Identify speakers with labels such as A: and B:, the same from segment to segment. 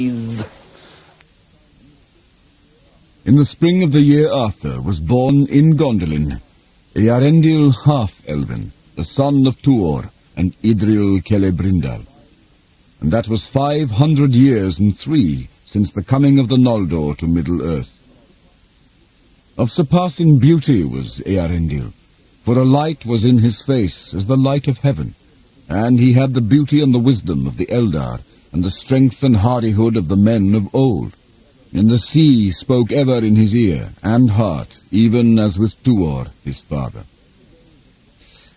A: In the spring of the year after was born in Gondolin Earendil half-elven, the son of Tuor and Idril Celebrindal. And that was 500 years and 3 since the coming of the Noldor to Middle-earth. Of surpassing beauty was Earendil, for a light was in his face as the light of heaven, and he had the beauty and the wisdom of the Eldar, and the strength and hardihood of the men of old. And the sea spoke ever in his ear and heart, even as with Tuor his father.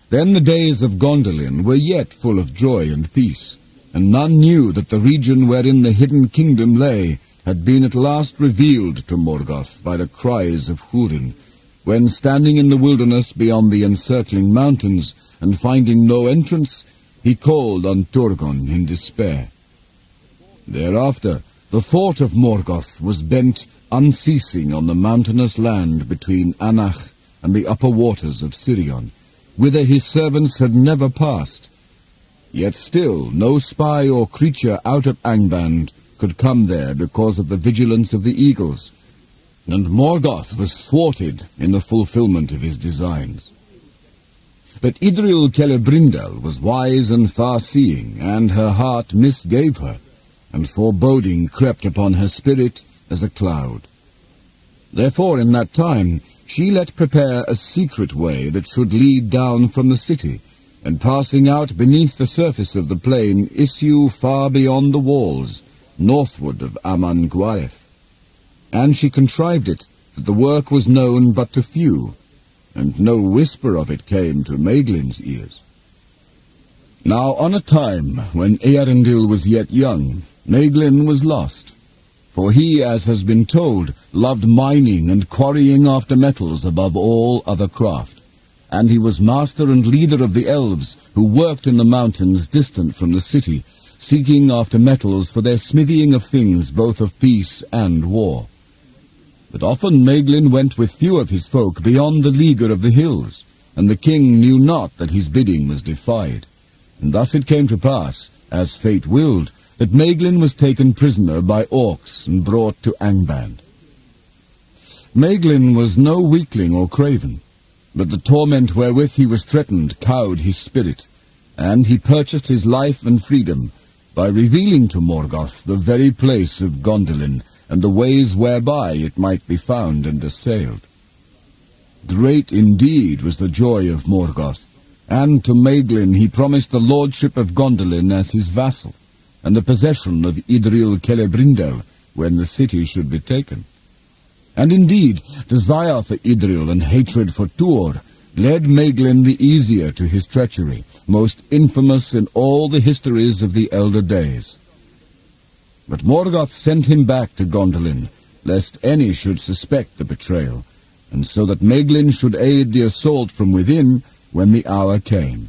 A: Then the days of Gondolin were yet full of joy and peace, and none knew that the region wherein the hidden kingdom lay had been at last revealed to Morgoth by the cries of Húrin, when, standing in the wilderness beyond the encircling mountains, and finding no entrance, he called on Turgon in despair. Thereafter, the thought of Morgoth was bent unceasing on the mountainous land between Anach and the upper waters of Sirion, whither his servants had never passed. Yet still no spy or creature out of Angband could come there because of the vigilance of the eagles, and Morgoth was thwarted in the fulfillment of his designs. But Idril Celebrindal was wise and far-seeing, and her heart misgave her, and foreboding crept upon her spirit as a cloud. Therefore in that time she let prepare a secret way that should lead down from the city, and passing out beneath the surface of the plain, issue far beyond the walls, northward of Aman Gwareth. And she contrived it that the work was known but to few, and no whisper of it came to Maeglin's ears. Now on a time when Earendil was yet young, Maeglin was lost, for he, as has been told, loved mining and quarrying after metals above all other craft, and he was master and leader of the elves who worked in the mountains distant from the city, seeking after metals for their smithying of things both of peace and war. But often Maeglin went with few of his folk beyond the leaguer of the hills, and the king knew not that his bidding was defied. And thus it came to pass, as fate willed, that Maeglin was taken prisoner by orcs and brought to Angband. Maeglin was no weakling or craven, but the torment wherewith he was threatened cowed his spirit, and he purchased his life and freedom by revealing to Morgoth the very place of Gondolin, and the ways whereby it might be found and assailed. Great indeed was the joy of Morgoth, and to Maeglin he promised the lordship of Gondolin as his vassal, and the possession of Idril Celebrindal when the city should be taken. And indeed, desire for Idril and hatred for Tuor led Maeglin the easier to his treachery, most infamous in all the histories of the elder days. But Morgoth sent him back to Gondolin, lest any should suspect the betrayal, and so that Maeglin should aid the assault from within when the hour came.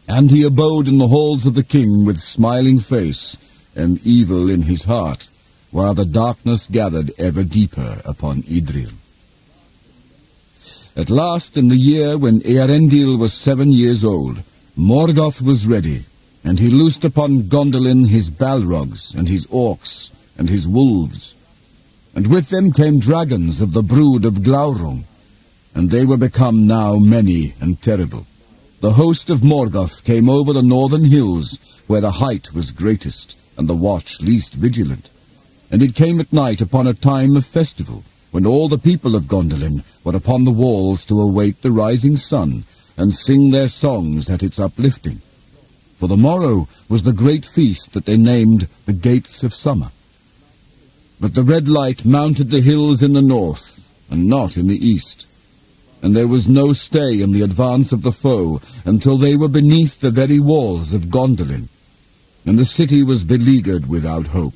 A: And he abode in the halls of the king with smiling face and evil in his heart, while the darkness gathered ever deeper upon Idril. At last, in the year when Earendil was 7 years old, Morgoth was ready, and he loosed upon Gondolin his Balrogs and his orcs and his wolves. And with them came dragons of the brood of Glaurung, and they were become now many and terrible. The host of Morgoth came over the northern hills, where the height was greatest, and the watch least vigilant. And it came at night upon a time of festival, when all the people of Gondolin were upon the walls to await the rising sun, and sing their songs at its uplifting. For the morrow was the great feast that they named the Gates of Summer. But the red light mounted the hills in the north, and not in the east, and there was no stay in the advance of the foe until they were beneath the very walls of Gondolin, and the city was beleaguered without hope.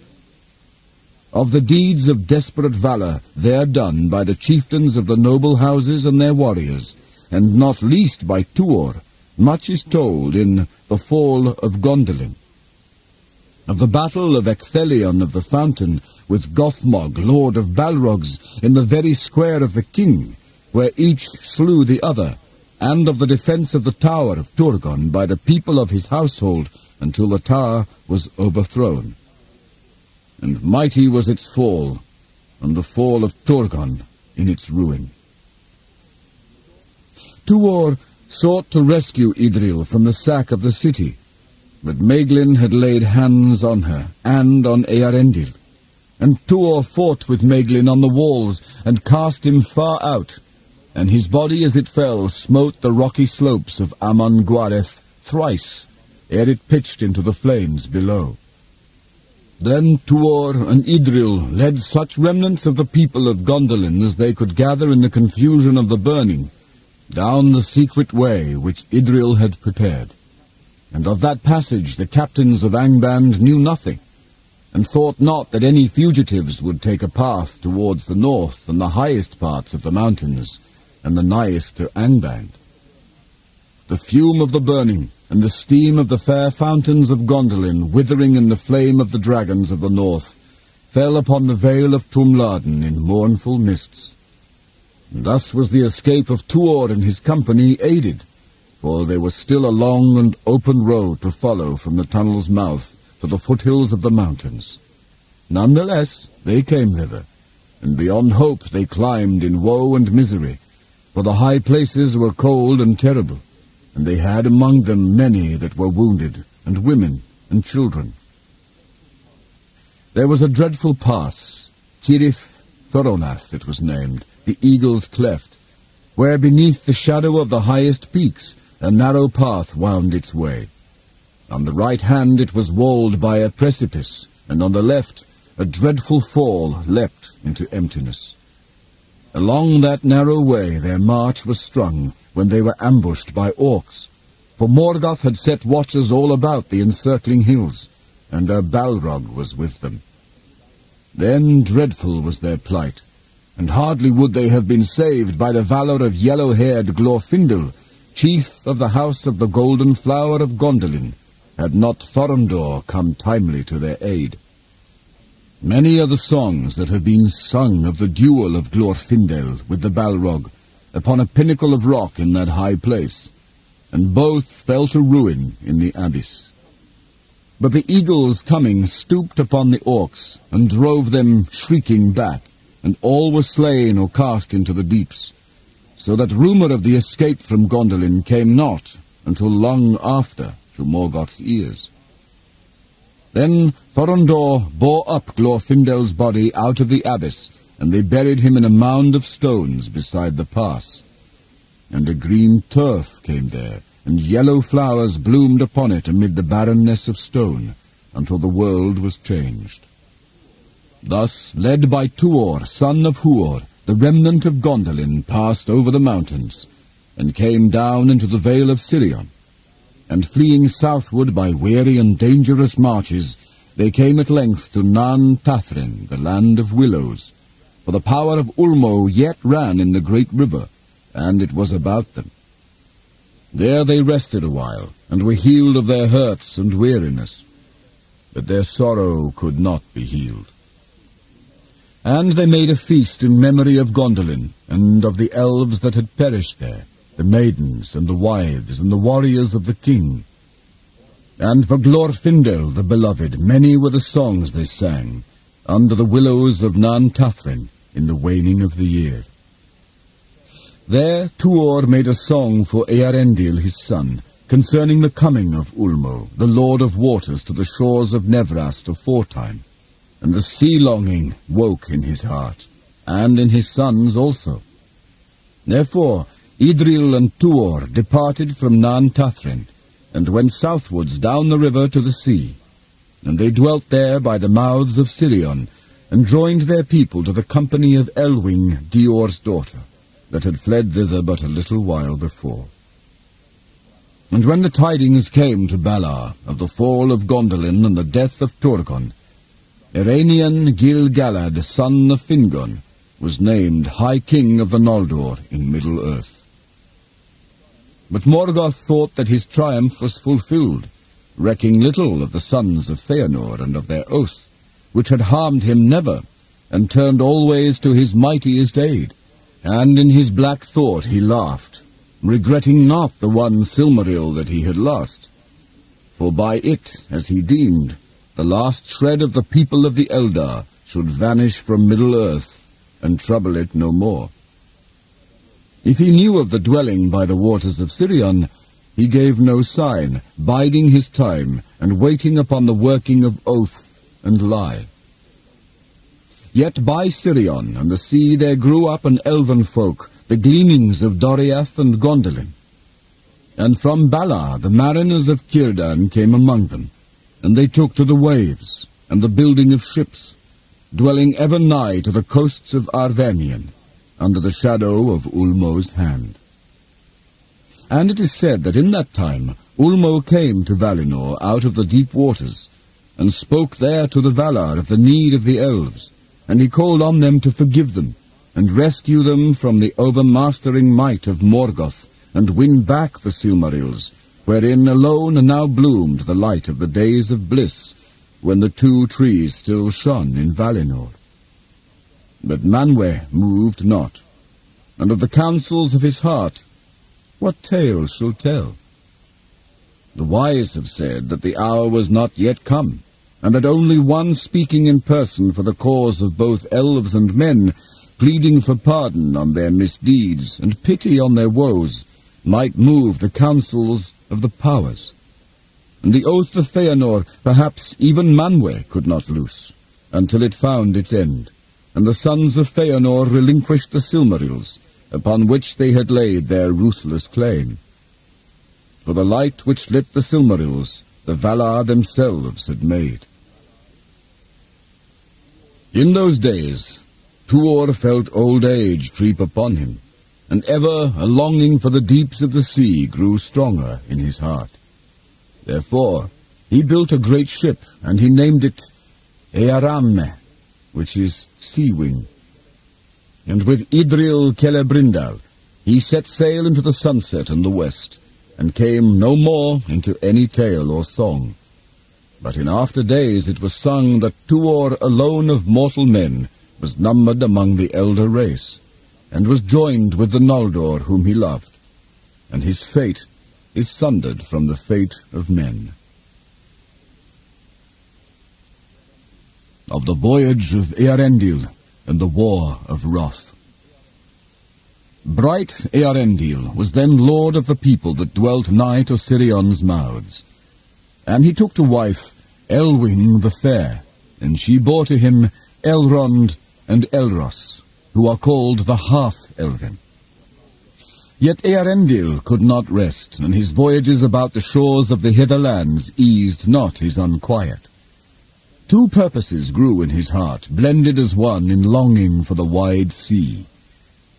A: Of the deeds of desperate valor there done by the chieftains of the noble houses and their warriors, and not least by Tuor, much is told in The Fall of Gondolin. Of the battle of Ecthelion of the Fountain with Gothmog, lord of Balrogs, in the very square of the king, where each slew the other, and of the defense of the tower of Turgon by the people of his household until the tower was overthrown. and mighty was its fall, and the fall of Turgon in its ruin. Tuor sought to rescue Idril from the sack of the city, but Maeglin had laid hands on her and on Eärendil, and Tuor fought with Maeglin on the walls and cast him far out, and his body as it fell smote the rocky slopes of Amon Gwareth thrice, ere it pitched into the flames below. Then Tuor and Idril led such remnants of the people of Gondolin as they could gather in the confusion of the burning, down the secret way which Idril had prepared. And of that passage the captains of Angband knew nothing, and thought not that any fugitives would take a path towards the north and the highest parts of the mountains, and the nighest to Angband. The fume of the burning, and the steam of the fair fountains of Gondolin withering in the flame of the dragons of the north, fell upon the vale of Tumladen in mournful mists. And thus was the escape of Tuor and his company aided, for there was still a long and open road to follow from the tunnel's mouth to the foothills of the mountains. None the less they came thither, and beyond hope they climbed in woe and misery, for the high places were cold and terrible, and they had among them many that were wounded, and women and children. There was a dreadful pass, Cirith Thoronath it was named, the Eagle's Cleft, where beneath the shadow of the highest peaks a narrow path wound its way. On the right hand it was walled by a precipice, and on the left a dreadful fall leapt into emptiness. Along that narrow way their march was strung when they were ambushed by orcs, for Morgoth had set watchers all about the encircling hills, and a Balrog was with them. Then dreadful was their plight, and hardly would they have been saved by the valour of yellow-haired Glorfindel, chief of the House of the Golden Flower of Gondolin, had not Thorondor come timely to their aid. Many are the songs that have been sung of the duel of Glorfindel with the Balrog upon a pinnacle of rock in that high place, and both fell to ruin in the abyss. But the eagle's coming stooped upon the orcs, and drove them shrieking back, and all were slain or cast into the deeps, so that rumour of the escape from Gondolin came not until long after to Morgoth's ears. Then Thorondor bore up Glorfindel's body out of the abyss, and they buried him in a mound of stones beside the pass. And a green turf came there, and yellow flowers bloomed upon it amid the barrenness of stone, until the world was changed. Thus, led by Tuor, son of Huor, the remnant of Gondolin passed over the mountains, and came down into the vale of Sirion. And fleeing southward by weary and dangerous marches, they came at length to Nan Tathrin, the land of willows, for the power of Ulmo yet ran in the great river, and it was about them. There they rested a while, and were healed of their hurts and weariness, but their sorrow could not be healed. And they made a feast in memory of Gondolin, and of the elves that had perished there, the maidens and the wives and the warriors of the king. And for Glorfindel the beloved, many were the songs they sang, under the willows of Nan Tathrin in the waning of the year. There Tuor made a song for Eärendil his son, concerning the coming of Ulmo, the lord of waters, to the shores of Nevrast aforetime. And the sea-longing woke in his heart, and in his sons also. Therefore Idril and Tuor departed from Nan Tathrin, and went southwards down the river to the sea. And they dwelt there by the mouths of Sirion, and joined their people to the company of Elwing, Dior's daughter, that had fled thither but a little while before. And when the tidings came to Balar of the fall of Gondolin and the death of Turgon, Iranian Gil-galad, son of Fingon, was named High King of the Noldor in Middle-earth. But Morgoth thought that his triumph was fulfilled, recking little of the sons of Feanor and of their oath, which had harmed him never, and turned always to his mightiest aid. And in his black thought he laughed, regretting not the one Silmaril that he had lost. For by it, as he deemed, the last shred of the people of the Eldar should vanish from Middle-earth and trouble it no more. If he knew of the dwelling by the waters of Sirion, he gave no sign, biding his time and waiting upon the working of oath and lie. Yet by Sirion and the sea there grew up an elven folk, the gleanings of Doriath and Gondolin. And from Balar the mariners of Círdan came among them, and they took to the waves and the building of ships, dwelling ever nigh to the coasts of Arvanian, under the shadow of Ulmo's hand. And it is said that in that time Ulmo came to Valinor out of the deep waters, and spoke there to the Valar of the need of the elves, and he called on them to forgive them, and rescue them from the overmastering might of Morgoth, and win back the Silmarils, wherein alone now bloomed the light of the days of bliss, when the two trees still shone in Valinor. But Manwë moved not, and of the counsels of his heart, what tale shall tell? The wise have said that the hour was not yet come, and that only one speaking in person for the cause of both elves and men, pleading for pardon on their misdeeds and pity on their woes, might move the counsels of the powers. And the oath of Feanor perhaps even Manwë could not loose, until it found its end, and the sons of Feanor relinquished the Silmarils, upon which they had laid their ruthless claim. For the light which lit the Silmarils, the Valar themselves had made. In those days, Tuor felt old age creep upon him, and ever a longing for the deeps of the sea grew stronger in his heart. Therefore he built a great ship, and he named it Earamme, which is sea-wing. And with Idril Celebrindal he set sail into the sunset and the west, and came no more into any tale or song. But in after days it was sung that Tuor alone of mortal men was numbered among the elder race, and was joined with the Noldor whom he loved, and his fate is sundered from the fate of men. Of the voyage of Earendil and the war of Wrath. Bright Earendil was then lord of the people that dwelt nigh to Sirion's mouths. And he took to wife Elwing the fair, and she bore to him Elrond and Elros, who are called the Half-Elven. Yet Earendil could not rest, and his voyages about the shores of the hitherlands eased not his unquiet. Two purposes grew in his heart, blended as one in longing for the wide sea.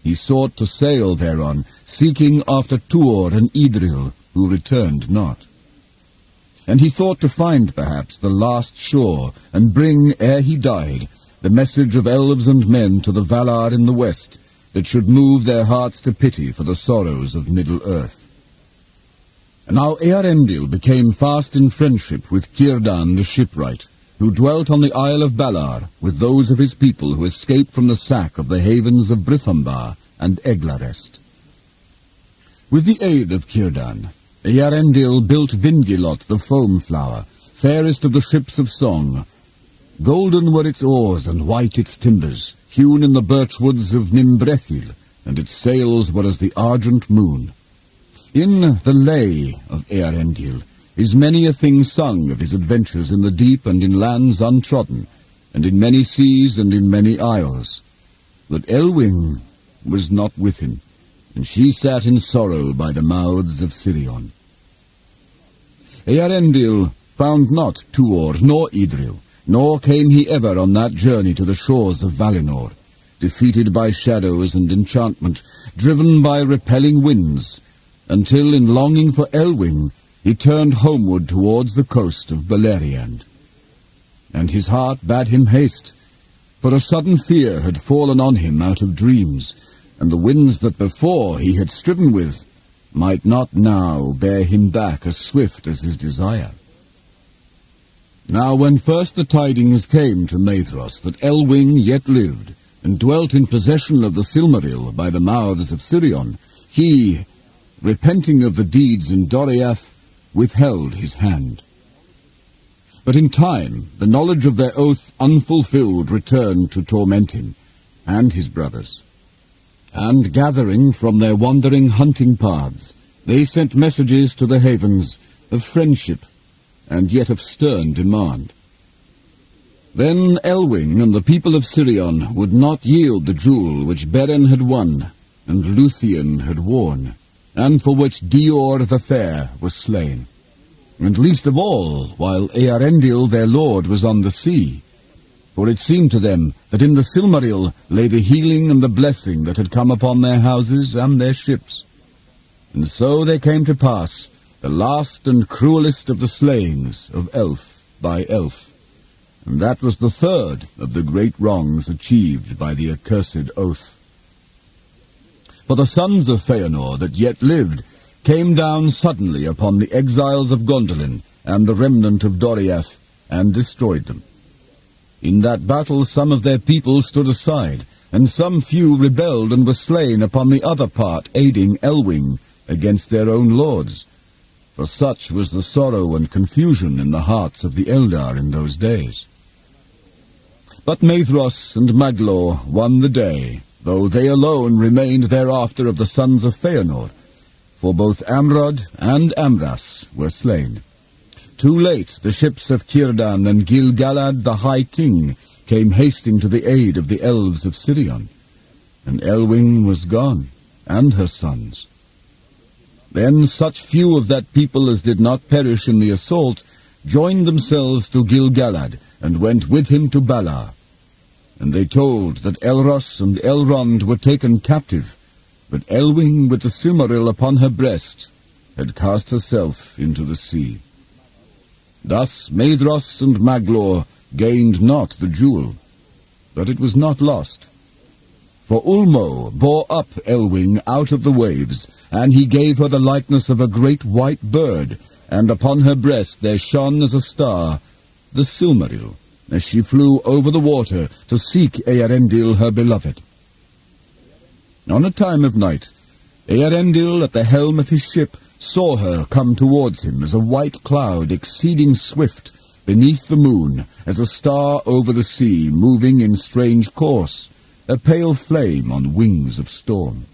A: He sought to sail thereon, seeking after Tuor and Idril, who returned not. And he thought to find perhaps the last shore, and bring, ere he died, the message of elves and men to the Valar in the west, that should move their hearts to pity for the sorrows of Middle-earth. Now Earendil became fast in friendship with Círdan the shipwright, who dwelt on the Isle of Balar with those of his people who escaped from the sack of the havens of Brithambar and Eglarest. With the aid of Círdan, Earendil built Vingilot the foam-flower, fairest of the ships of song. Golden were its oars and white its timbers, hewn in the birch-woods of Nimbrethil, and its sails were as the argent moon. In the lay of Earendil is many a thing sung of his adventures in the deep and in lands untrodden, and in many seas and in many isles. But Elwing was not with him, and she sat in sorrow by the mouths of Sirion. Earendil found not Tuor nor Idril, nor came he ever on that journey to the shores of Valinor, defeated by shadows and enchantment, driven by repelling winds, until in longing for Elwing he turned homeward towards the coast of Beleriand. And his heart bade him haste, for a sudden fear had fallen on him out of dreams, and the winds that before he had striven with might not now bear him back as swift as his desire. Now when first the tidings came to Maethros that Elwing yet lived, and dwelt in possession of the Silmaril by the mouths of Sirion, he, repenting of the deeds in Doriath, withheld his hand. But in time, the knowledge of their oath unfulfilled returned to torment him and his brothers. And gathering from their wandering hunting paths, they sent messages to the havens of friendship and yet of stern demand. Then Elwing and the people of Sirion would not yield the jewel which Beren had won and Luthien had worn, and for which Dior the Fair was slain. And least of all, while Eärendil their lord was on the sea, for it seemed to them that in the Silmaril lay the healing and the blessing that had come upon their houses and their ships. And so there came to pass the last and cruelest of the slayings of elf by elf, and that was the third of the great wrongs achieved by the accursed oath. For the sons of Feanor that yet lived came down suddenly upon the exiles of Gondolin and the remnant of Doriath, and destroyed them. In that battle some of their people stood aside, and some few rebelled and were slain upon the other part, aiding Elwing against their own lords. For such was the sorrow and confusion in the hearts of the Eldar in those days. But Maedhros and Maglor won the day, though they alone remained thereafter of the sons of Feanor, for both Amrod and Amras were slain. Too late the ships of Círdan and Gil-galad the High King came hasting to the aid of the elves of Sirion, and Elwing was gone, and her sons. Then such few of that people as did not perish in the assault joined themselves to Gil-galad, and went with him to Balar. And they told that Elros and Elrond were taken captive, but Elwing with the Silmaril upon her breast had cast herself into the sea. Thus Maedhros and Maglor gained not the jewel, but it was not lost. For Ulmo bore up Elwing out of the waves, and he gave her the likeness of a great white bird, and upon her breast there shone as a star the Silmaril, as she flew over the water to seek Eärendil her beloved. On a time of night, Eärendil at the helm of his ship saw her come towards him as a white cloud exceeding swift beneath the moon, as a star over the sea moving in strange course, a pale flame on wings of storm.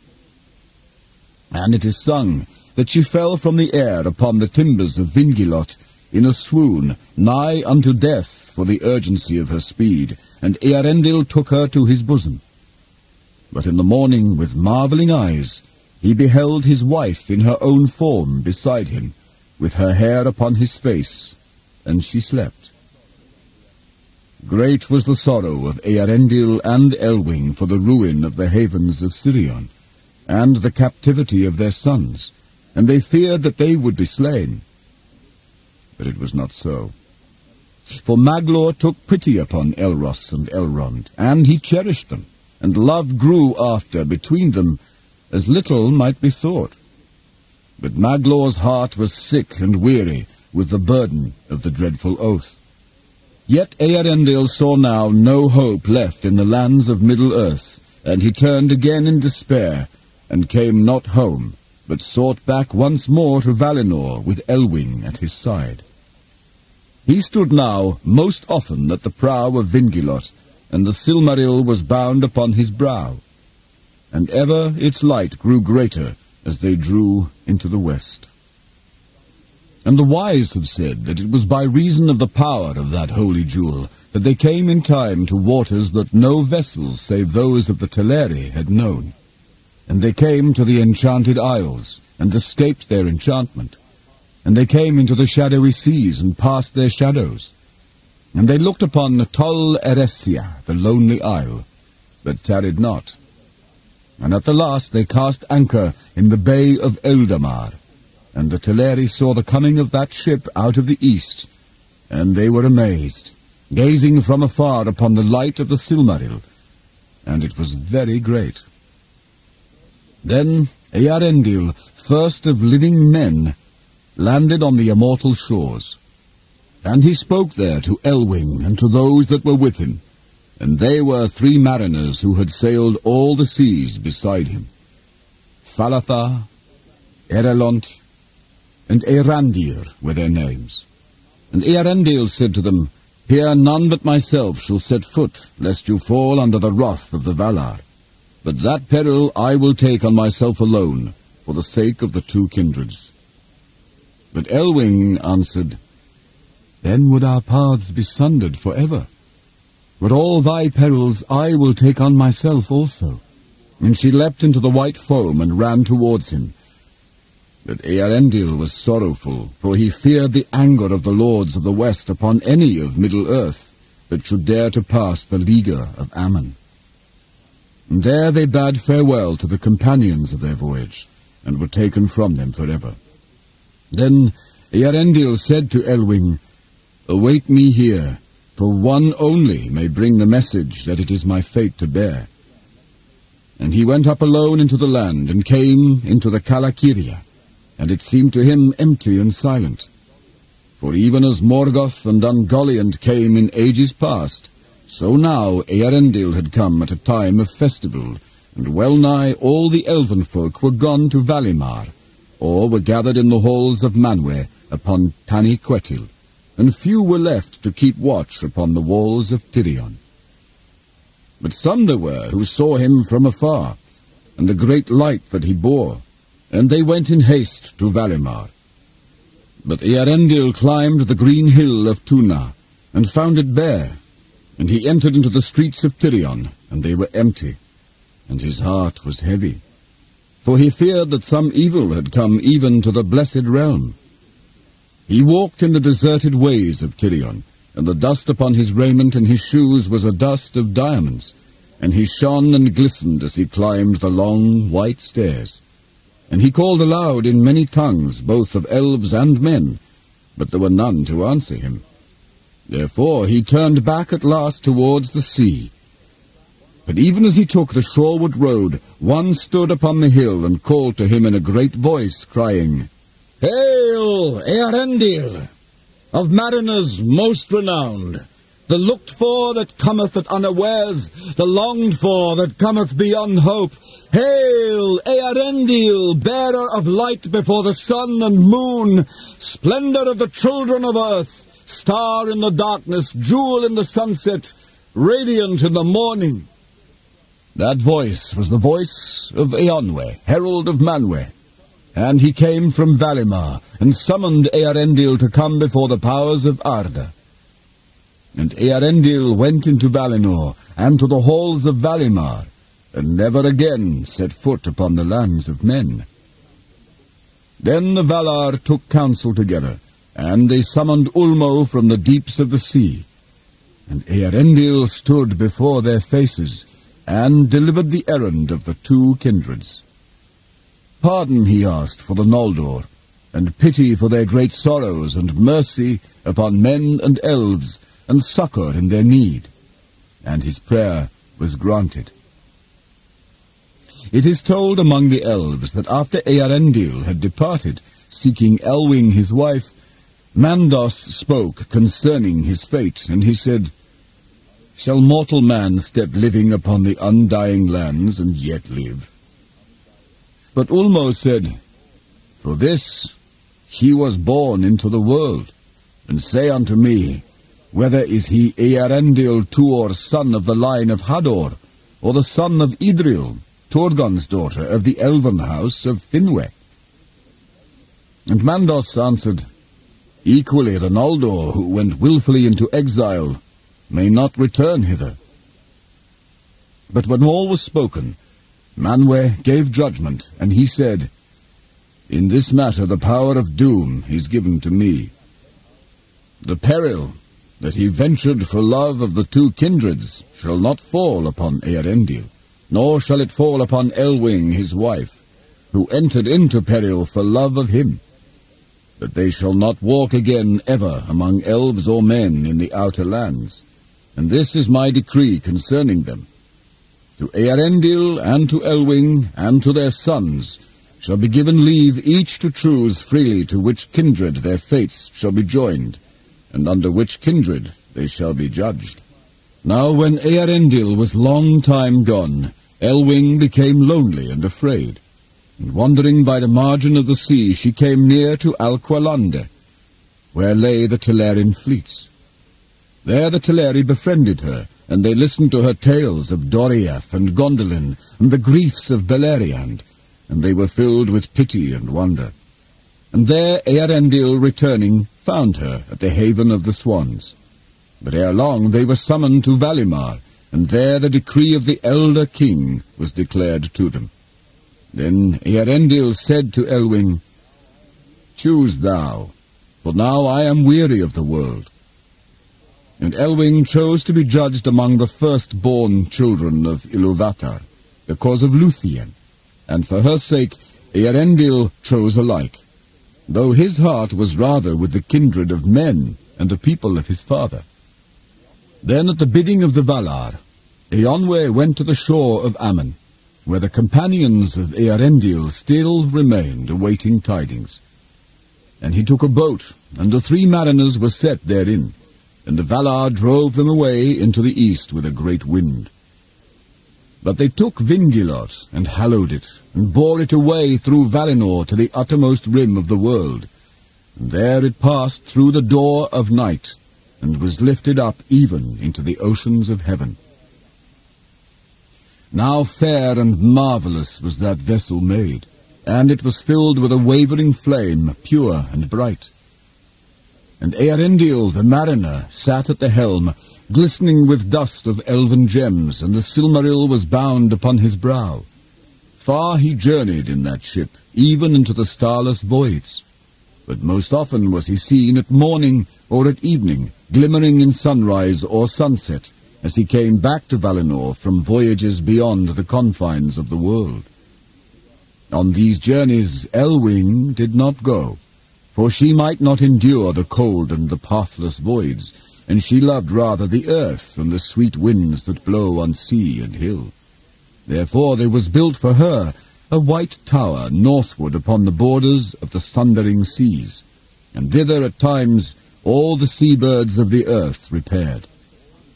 A: And it is sung that she fell from the air upon the timbers of Vingilot in a swoon, nigh unto death for the urgency of her speed, and Eärendil took her to his bosom. But in the morning, with marvelling eyes, he beheld his wife in her own form beside him, with her hair upon his face, and she slept. Great was the sorrow of Eärendil and Elwing for the ruin of the havens of Sirion, and the captivity of their sons, and they feared that they would be slain. But it was not so. For Maglor took pity upon Elros and Elrond, and he cherished them, and love grew after between them as little might be thought. But Maglor's heart was sick and weary with the burden of the dreadful oath. Yet Eärendil saw now no hope left in the lands of Middle-earth, and he turned again in despair, and came not home, but sought back once more to Valinor with Elwing at his side. He stood now most often at the prow of Vingilot, and the Silmaril was bound upon his brow, and ever its light grew greater as they drew into the west. And the wise have said that it was by reason of the power of that holy jewel that they came in time to waters that no vessels save those of the Teleri had known. And they came to the enchanted isles, and escaped their enchantment. And they came into the shadowy seas, and passed their shadows. And they looked upon Tol Eressëa, the lonely isle, but tarried not. And at the last they cast anchor in the bay of Eldamar, and the Teleri saw the coming of that ship out of the east, and they were amazed, gazing from afar upon the light of the Silmaril, and it was very great. Then Eärendil, first of living men, landed on the immortal shores. And he spoke there to Elwing and to those that were with him, and they were 3 mariners who had sailed all the seas beside him. Falathar, Erelont, and Erandir were their names. And Eärendil said to them, Here none but myself shall set foot, lest you fall under the wrath of the Valar. But that peril I will take on myself alone, for the sake of the two kindreds. But Elwing answered, Then would our paths be sundered forever. But all thy perils I will take on myself also. And she leapt into the white foam and ran towards him. But Eärendil was sorrowful, for he feared the anger of the lords of the west upon any of Middle-earth that should dare to pass the leaguer of Ammon. And there they bade farewell to the companions of their voyage, and were taken from them forever. Then Eärendil said to Elwing, Await me here, for one only may bring the message that it is my fate to bear. And he went up alone into the land, and came into the Calakiria, and it seemed to him empty and silent. For even as Morgoth and Ungoliant came in ages past, so now Eärendil had come at a time of festival, and well-nigh all the elven folk were gone to Valimar, or were gathered in the halls of Manwë upon Tani Quetil, and few were left to keep watch upon the walls of Tirion. But some there were who saw him from afar, and the great light that he bore, and they went in haste to Valimar. But Eärendil climbed the green hill of Tuna, and found it bare, and he entered into the streets of Tirion, and they were empty, and his heart was heavy, for he feared that some evil had come even to the blessed realm. He walked in the deserted ways of Tirion, and the dust upon his raiment and his shoes was a dust of diamonds, and he shone and glistened as he climbed the long white stairs. And he called aloud in many tongues, both of elves and men, but there were none to answer him. Therefore he turned back at last towards the sea. But even as he took the shoreward road, one stood upon the hill and called to him in a great voice, crying, Hail, Eärendil, of mariners most renowned, the looked-for that cometh at unawares, the longed-for that cometh beyond hope. Hail, Eärendil, bearer of light before the sun and moon, splendor of the children of earth, star in the darkness, jewel in the sunset, radiant in the morning. That voice was the voice of Eonwe, herald of Manwë, and he came from Valimar, and summoned Eärendil to come before the powers of Arda. And Eärendil went into Valinor, and to the halls of Valimar, and never again set foot upon the lands of men. Then the Valar took counsel together, and they summoned Ulmo from the deeps of the sea. And Eärendil stood before their faces, and delivered the errand of the two kindreds. Pardon he asked for the Noldor, and pity for their great sorrows, and mercy upon men and elves, and succor in their need. And his prayer was granted. It is told among the elves that after Eärendil had departed, seeking Elwing his wife, Mandos spoke concerning his fate, and he said, Shall mortal man step living upon the undying lands and yet live? But Ulmo said, For this he was born into the world, and say unto me, whether is he Eärendil Tuor, son of the line of Hador, or the son of Idril, Torgon's daughter of the elven house of Finwë? And Mandos answered, Equally the Noldor, who went willfully into exile, may not return hither. But when all was spoken, Manwë gave judgment, and he said, In this matter the power of doom is given to me. The peril that he ventured for love of the two kindreds shall not fall upon Eärendil, nor shall it fall upon Elwing his wife, who entered into peril for love of him. But they shall not walk again ever among elves or men in the outer lands, and this is my decree concerning them. To Eärendil and to Elwing and to their sons shall be given leave each to choose freely to which kindred their fates shall be joined, and under which kindred they shall be judged. Now when Eärendil was long time gone, Elwing became lonely and afraid, and wandering by the margin of the sea she came near to Alqualande. where lay the Telerian fleets. There the Teleri befriended her, and they listened to her tales of Doriath and Gondolin and the griefs of Beleriand, and they were filled with pity and wonder. And there Eärendil, returning, found her at the haven of the swans. But ere long they were summoned to Valimar, and there the decree of the elder king was declared to them. Then Eärendil said to Elwing, "Choose thou, for now I am weary of the world." And Elwing chose to be judged among the firstborn children of Iluvatar, because of Luthien, and for her sake Eärendil chose alike, though his heart was rather with the kindred of men and the people of his father. Then at the bidding of the Valar, Eonwe went to the shore of Ammon, where the companions of Eärendil still remained awaiting tidings. And he took a boat, and the 3 mariners were set therein, and the Valar drove them away into the east with a great wind. But they took Vingilot, and hallowed it, and bore it away through Valinor to the uttermost rim of the world, and there it passed through the door of night, and was lifted up even into the oceans of heaven. Now fair and marvellous was that vessel made, and it was filled with a wavering flame, pure and bright. And Eärendil the mariner sat at the helm, glistening with dust of elven gems, and the silmaril was bound upon his brow. Far he journeyed in that ship, even into the starless voids. But most often was he seen at morning or at evening, glimmering in sunrise or sunset, as he came back to Valinor from voyages beyond the confines of the world. On these journeys Elwing did not go, for she might not endure the cold and the pathless voids, and she loved rather the earth and the sweet winds that blow on sea and hill. Therefore there was built for her a white tower northward upon the borders of the sundering seas, and thither at times all the sea-birds of the earth repaired.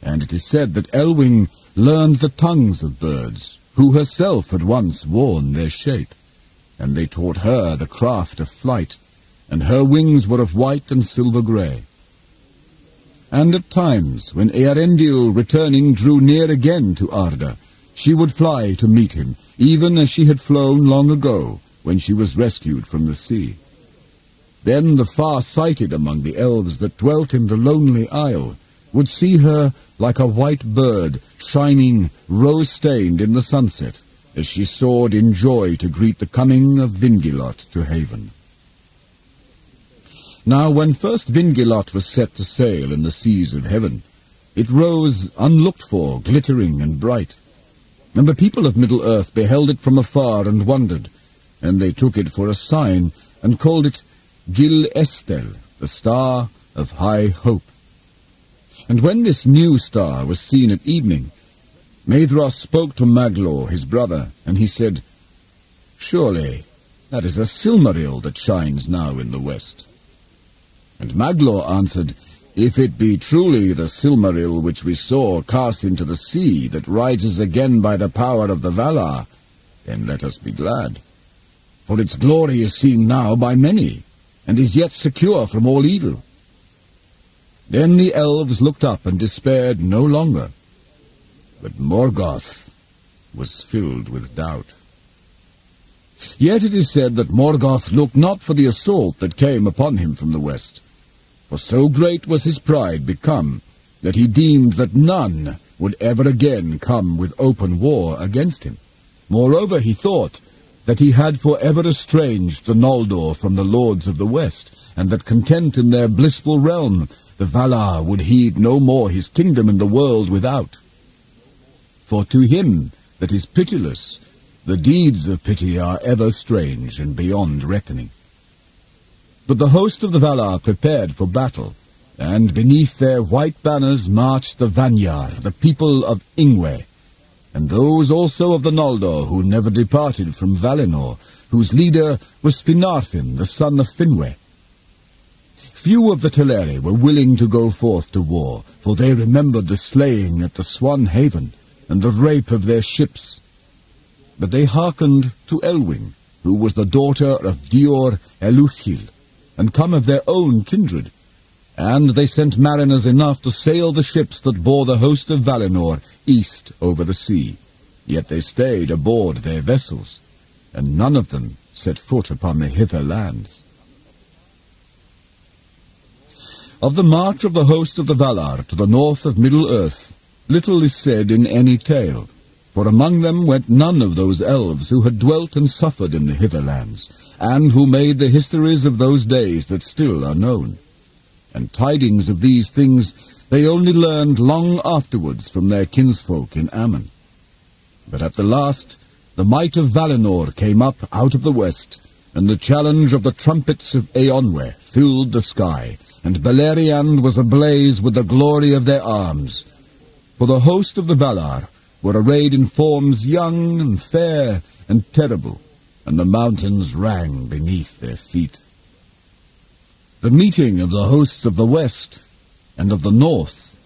A: And it is said that Elwing learned the tongues of birds, who herself had once worn their shape, and they taught her the craft of flight, and her wings were of white and silver grey. And at times, when Eärendil returning drew near again to Arda, she would fly to meet him, even as she had flown long ago, when she was rescued from the sea. Then the far-sighted among the elves that dwelt in the lonely isle would see her like a white bird, shining, rose-stained in the sunset, as she soared in joy to greet the coming of Vingilot to haven. Now when first Vingilot was set to sail in the seas of heaven, it rose unlooked for, glittering and bright. And the people of Middle-earth beheld it from afar and wondered, and they took it for a sign, and called it Gil Estel, the star of high hope. And when this new star was seen at evening, Maedhros spoke to Maglor, his brother, and he said, "Surely that is a silmaril that shines now in the west." And Maglor answered, "If it be truly the silmaril which we saw cast into the sea, that rises again by the power of the Valar, then let us be glad. For its glory is seen now by many, and is yet secure from all evil." Then the elves looked up and despaired no longer. But Morgoth was filled with doubt. Yet it is said that Morgoth looked not for the assault that came upon him from the west, for so great was his pride become, that he deemed that none would ever again come with open war against him. Moreover, he thought that he had for ever estranged the Noldor from the lords of the west, and that content in their blissful realm, the Valar would heed no more his kingdom in the world without. For to him that is pitiless, the deeds of pity are ever strange and beyond reckoning. But the host of the Valar prepared for battle, and beneath their white banners marched the Vanyar, the people of Ingwe, and those also of the Noldor who never departed from Valinor, whose leader was Finarfin, the son of Finwë. Few of the Teleri were willing to go forth to war, for they remembered the slaying at the Swan Haven, and the rape of their ships. But they hearkened to Elwing, who was the daughter of Dior Eluchil, and come of their own kindred, and they sent mariners enough to sail the ships that bore the host of Valinor east over the sea. Yet they stayed aboard their vessels, and none of them set foot upon the hither lands. Of the march of the host of the Valar to the north of Middle-earth, little is said in any tale, for among them went none of those elves who had dwelt and suffered in the hitherlands, and who made the histories of those days that still are known. And tidings of these things they only learned long afterwards from their kinsfolk in Aman. But at the last the might of Valinor came up out of the west, and the challenge of the trumpets of Eonwe filled the sky, and Beleriand was ablaze with the glory of their arms. For the host of the Valar were arrayed in forms young and fair and terrible, and the mountains rang beneath their feet. The meeting of the hosts of the west and of the north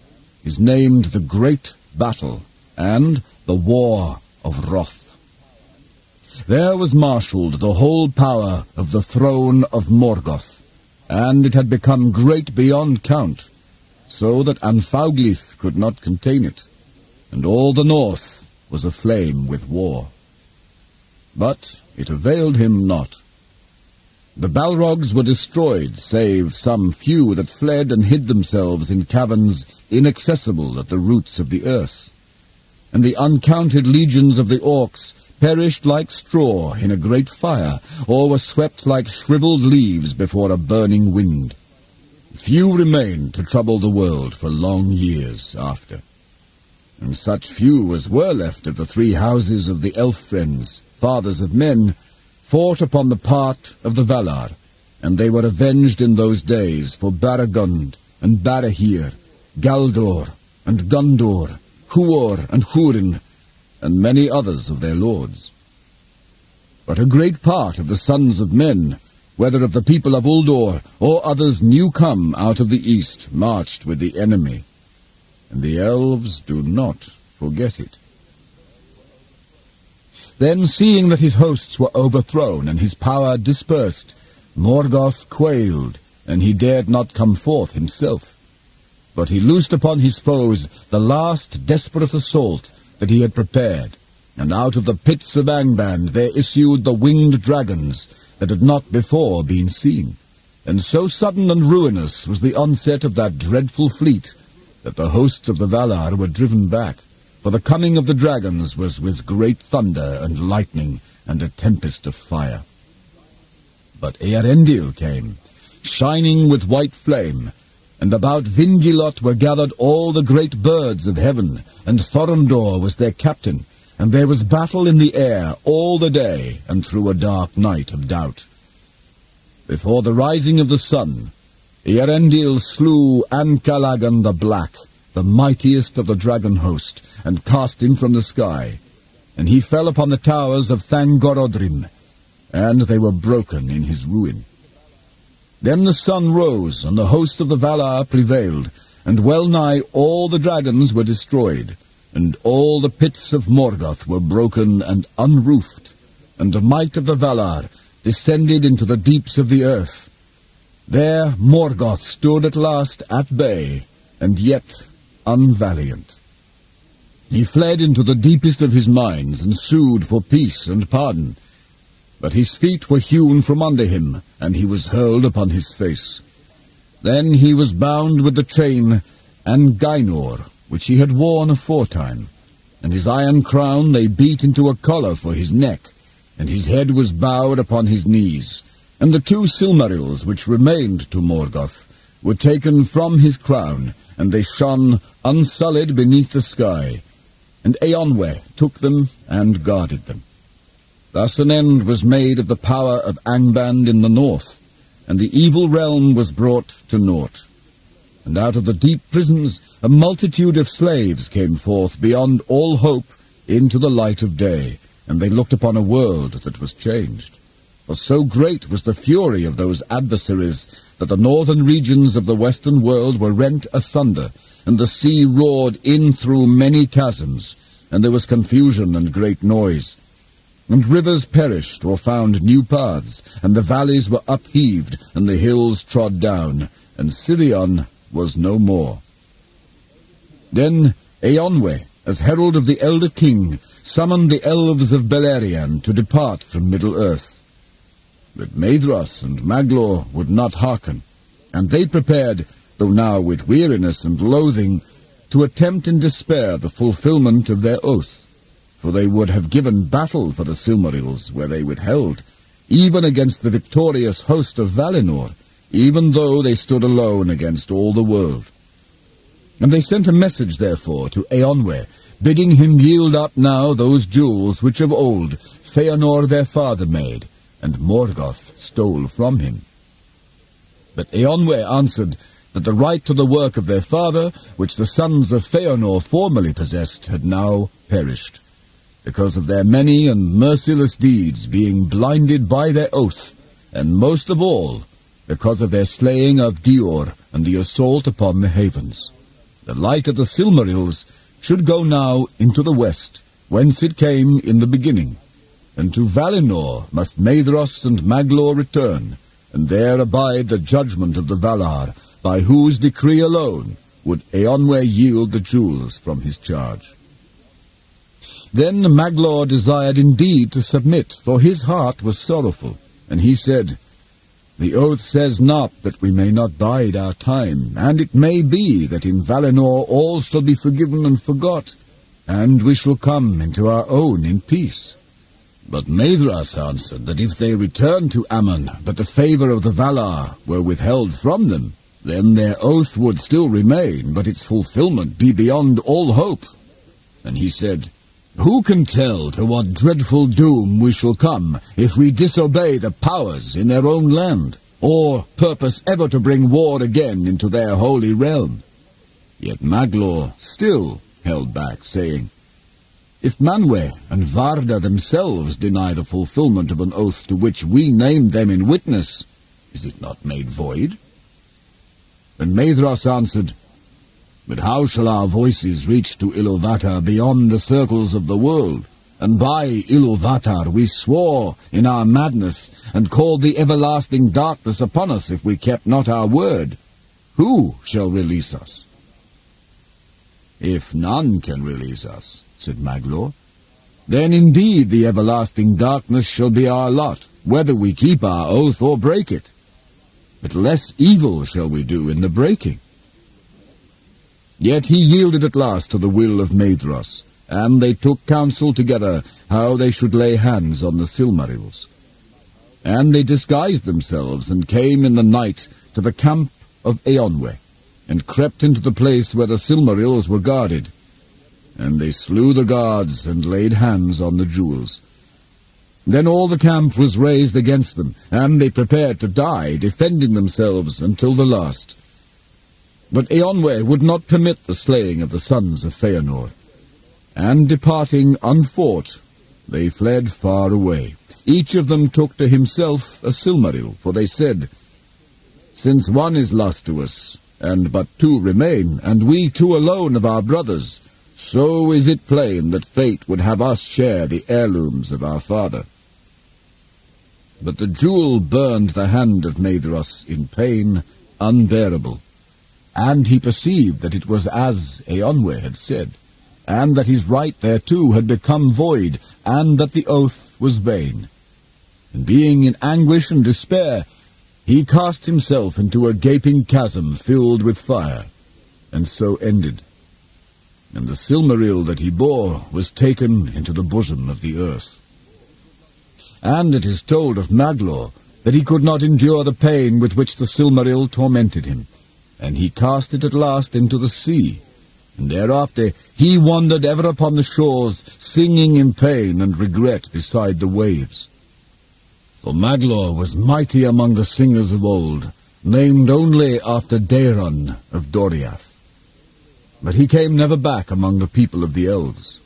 A: is named the Great Battle and the War of Wrath. There was marshalled the whole power of the throne of Morgoth, and it had become great beyond count, so that Anfauglith could not contain it, and all the north was aflame with war. But it availed him not. The Balrogs were destroyed, save some few that fled and hid themselves in caverns inaccessible at the roots of the earth. And the uncounted legions of the orcs perished like straw in a great fire, or were swept like shriveled leaves before a burning wind. Few remained to trouble the world for long years after. And such few as were left of the three houses of the elf-friends, fathers of men, fought upon the part of the Valar, and they were avenged in those days for Baragund and Barahir, Galdor and Gondor, Huor and Húrin, and many others of their lords. But a great part of the sons of men, whether of the people of Uldor or others new come out of the east, marched with the enemy, and the elves do not forget it. Then, seeing that his hosts were overthrown and his power dispersed, Morgoth quailed, and he dared not come forth himself. But he loosed upon his foes the last desperate assault that he had prepared, and out of the pits of Angband there issued the winged dragons that had not before been seen. And so sudden and ruinous was the onset of that dreadful fleet that the hosts of the Valar were driven back, for the coming of the dragons was with great thunder and lightning and a tempest of fire. But Eärendil came, shining with white flame, and about Vingilot were gathered all the great birds of heaven, and Thorondor was their captain, and there was battle in the air all the day and through a dark night of doubt. Before the rising of the sun, Eärendil slew Ancalagan the Black, the mightiest of the dragon host, and cast him from the sky, and he fell upon the towers of Thangorodrim, and they were broken in his ruin. Then the sun rose, and the hosts of the Valar prevailed, and well-nigh all the dragons were destroyed, and all the pits of Morgoth were broken and unroofed, and the might of the Valar descended into the deeps of the earth. There Morgoth stood at last at bay, and yet unvaliant. He fled into the deepest of his mines, and sued for peace and pardon. But his feet were hewn from under him, and he was hurled upon his face. Then he was bound with the chain Angainor, which he had worn aforetime, and his iron crown they beat into a collar for his neck, and his head was bowed upon his knees, and the two Silmarils which remained to Morgoth were taken from his crown, and they shone unsullied beneath the sky, and Eonwe took them and guarded them. Thus an end was made of the power of Angband in the north, and the evil realm was brought to naught. And out of the deep prisons a multitude of slaves came forth beyond all hope into the light of day, and they looked upon a world that was changed. For so great was the fury of those adversaries that the northern regions of the western world were rent asunder, and the sea roared in through many chasms, and there was confusion and great noise. And rivers perished or found new paths, and the valleys were upheaved, and the hills trod down, and Sirion was no more. Then Eonwe, as herald of the elder king, summoned the elves of Beleriand to depart from Middle-earth. But Maedhros and Maglor would not hearken, and they prepared, though now with weariness and loathing, to attempt in despair the fulfillment of their oath, for they would have given battle for the Silmarils where they withheld, even against the victorious host of Valinor, even though they stood alone against all the world. And they sent a message, therefore, to Eonwe, bidding him yield up now those jewels which of old Feanor their father made, and Morgoth stole from him. But Eonwe answered that the right to the work of their father, which the sons of Feanor formerly possessed, had now perished, because of their many and merciless deeds being blinded by their oath, and most of all, because of their slaying of Dior and the assault upon the havens. The light of the Silmarils should go now into the west, whence it came in the beginning, and to Valinor must Maedhros and Maglor return, and there abide the judgment of the Valar, by whose decree alone would Eonwe yield the jewels from his charge. Then Maglor desired indeed to submit, for his heart was sorrowful, and he said, "The oath says not that we may not bide our time, and it may be that in Valinor all shall be forgiven and forgot, and we shall come into our own in peace." But Maedhros answered that if they returned to Ammon, but the favour of the Valar were withheld from them, then their oath would still remain, but its fulfilment be beyond all hope. And he said, "Who can tell to what dreadful doom we shall come if we disobey the powers in their own land, or purpose ever to bring war again into their holy realm?" Yet Maglor still held back, saying, "If Manwë and Varda themselves deny the fulfilment of an oath to which we named them in witness, is it not made void?" And Maedhros answered, "But how shall our voices reach to Iluvatar beyond the circles of the world? And by Iluvatar we swore in our madness, and called the everlasting darkness upon us if we kept not our word. Who shall release us?" "If none can release us," said Maglor, "then indeed the everlasting darkness shall be our lot, whether we keep our oath or break it. But less evil shall we do in the breaking." Yet he yielded at last to the will of Maedhros, and they took counsel together how they should lay hands on the Silmarils. And they disguised themselves, and came in the night to the camp of Eonwe, and crept into the place where the Silmarils were guarded. And they slew the guards, and laid hands on the jewels. Then all the camp was raised against them, and they prepared to die, defending themselves until the last. But Eonwe would not permit the slaying of the sons of Feanor, and departing unfought, they fled far away. Each of them took to himself a Silmaril, for they said, "Since one is lost to us, and but two remain, and we two alone of our brothers, so is it plain that fate would have us share the heirlooms of our father." But the jewel burned the hand of Maedhros in pain unbearable, and he perceived that it was as Eonwe had said, and that his right thereto had become void, and that the oath was vain. And being in anguish and despair, he cast himself into a gaping chasm filled with fire, and so ended. And the Silmaril that he bore was taken into the bosom of the earth. And it is told of Maglor that he could not endure the pain with which the Silmaril tormented him, and he cast it at last into the sea, and thereafter he wandered ever upon the shores, singing in pain and regret beside the waves. For Maglor was mighty among the singers of old, named only after Daeron of Doriath. But he came never back among the people of the elves.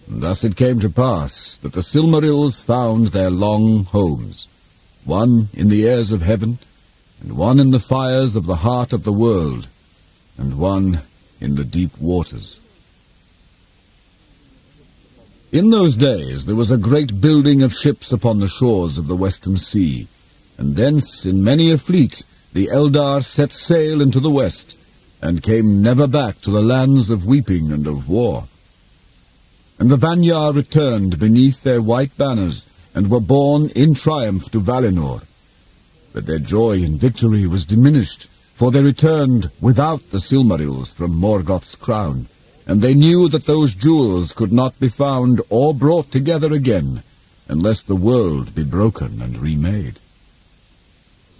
A: And thus it came to pass that the Silmarils found their long homes, one in the airs of heaven, and one in the fires of the heart of the world, and one in the deep waters. In those days there was a great building of ships upon the shores of the western sea, and thence in many a fleet the Eldar set sail into the west, and came never back to the lands of weeping and of war. And the Vanyar returned beneath their white banners, and were borne in triumph to Valinor. But their joy in victory was diminished, for they returned without the Silmarils from Morgoth's crown, and they knew that those jewels could not be found or brought together again, unless the world be broken and remade.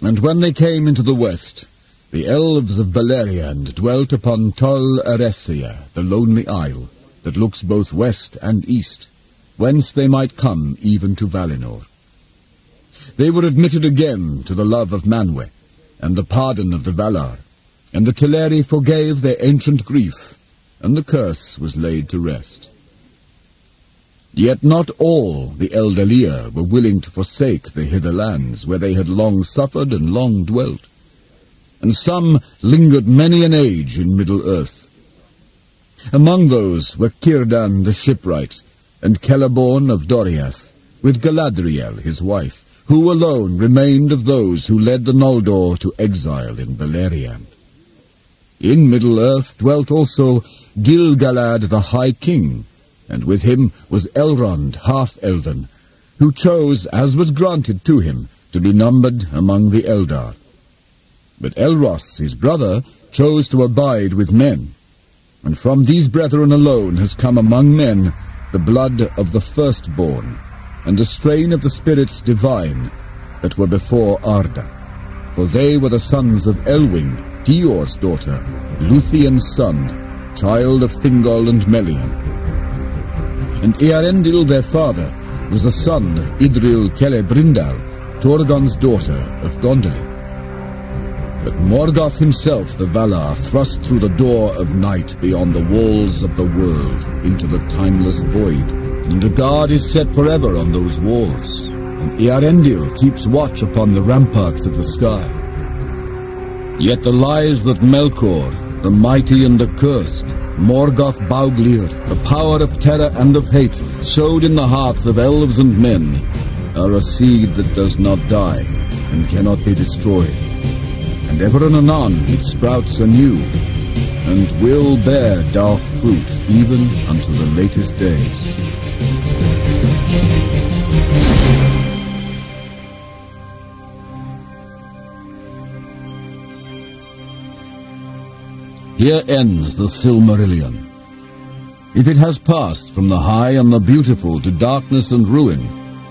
A: And when they came into the west, the elves of Beleriand dwelt upon Tol Eressëa, the lonely isle, that looks both west and east, whence they might come even to Valinor. They were admitted again to the love of Manwë, and the pardon of the Valar, and the Teleri forgave their ancient grief, and the curse was laid to rest. Yet not all the Eldalir were willing to forsake the hither lands where they had long suffered and long dwelt, and some lingered many an age in Middle-earth. Among those were Círdan the shipwright, and Celeborn of Doriath, with Galadriel his wife, who alone remained of those who led the Noldor to exile in Beleriand. In Middle-earth dwelt also Gil-galad the High King, and with him was Elrond half-elven, who chose, as was granted to him, to be numbered among the Eldar. But Elros, his brother, chose to abide with men, and from these brethren alone has come among men the blood of the firstborn, and the strain of the spirits divine that were before Arda. For they were the sons of Elwing, Dior's daughter, Lúthien's son, child of Thingol and Melian. And Eärendil their father was the son of Idril Celebrindal, Torgon's daughter of Gondolin. But Morgoth himself, the Valar, thrust through the door of night beyond the walls of the world into the timeless void, and a guard is set forever on those walls, and Eärendil keeps watch upon the ramparts of the sky. Yet the lies that Melkor, the mighty and accursed, Morgoth Bauglir, the power of terror and of hate, sowed in the hearts of elves and men, are a seed that does not die and cannot be destroyed. And ever and anon it sprouts anew, and will bear dark fruit even unto the latest days. Here ends the Silmarillion. If it has passed from the high and the beautiful to darkness and ruin,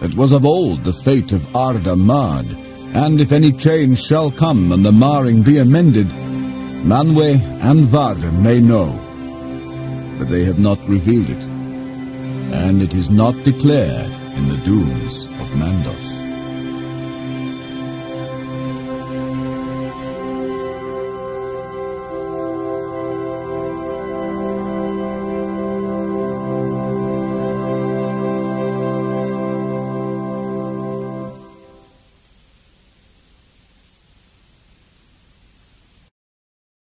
A: that was of old the fate of Arda marred, and if any change shall come and the marring be amended, Manwë and Varda may know, but they have not revealed it, and it is not declared in the dooms of Mandoth.